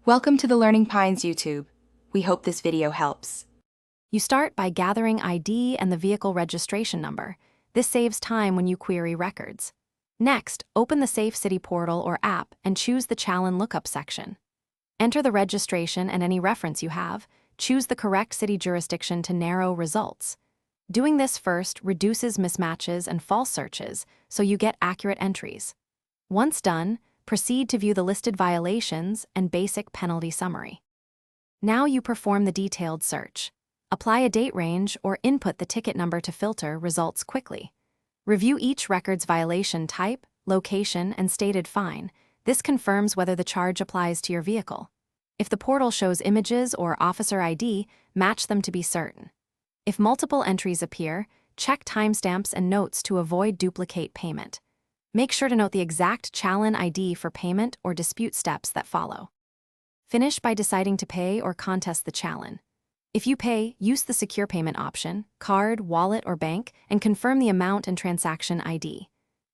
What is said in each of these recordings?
Welcome to the Learning Pines YouTube. We hope this video helps. You start by gathering ID and the vehicle registration number. This saves time when you query records. Next, open the Safe City portal or app and choose the Challan lookup section. Enter the registration and any reference you have. Choose the correct city jurisdiction to narrow results. Doing this first reduces mismatches and false searches, so you get accurate entries. Once done, proceed to view the listed violations and basic penalty summary. Now you perform the detailed search. Apply a date range or input the ticket number to filter results quickly. Review each record's violation type, location, and stated fine. This confirms whether the charge applies to your vehicle. If the portal shows images or officer ID, match them to be certain. If multiple entries appear, check timestamps and notes to avoid duplicate payment. Make sure to note the exact Challan ID for payment or dispute steps that follow. Finish by deciding to pay or contest the Challan. If you pay, use the secure payment option, card, wallet, or bank, and confirm the amount and transaction ID.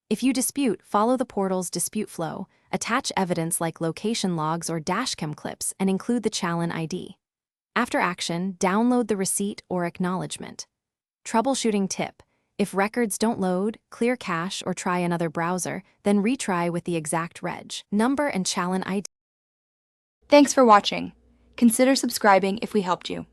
If you dispute, follow the portal's dispute flow, attach evidence like location logs or dashcam clips, and include the Challan ID. After action, download the receipt or acknowledgement. Troubleshooting tip: if records don't load, clear cache or try another browser, then retry with the exact reg number and Challan ID. Thanks for watching. Consider subscribing if we helped you.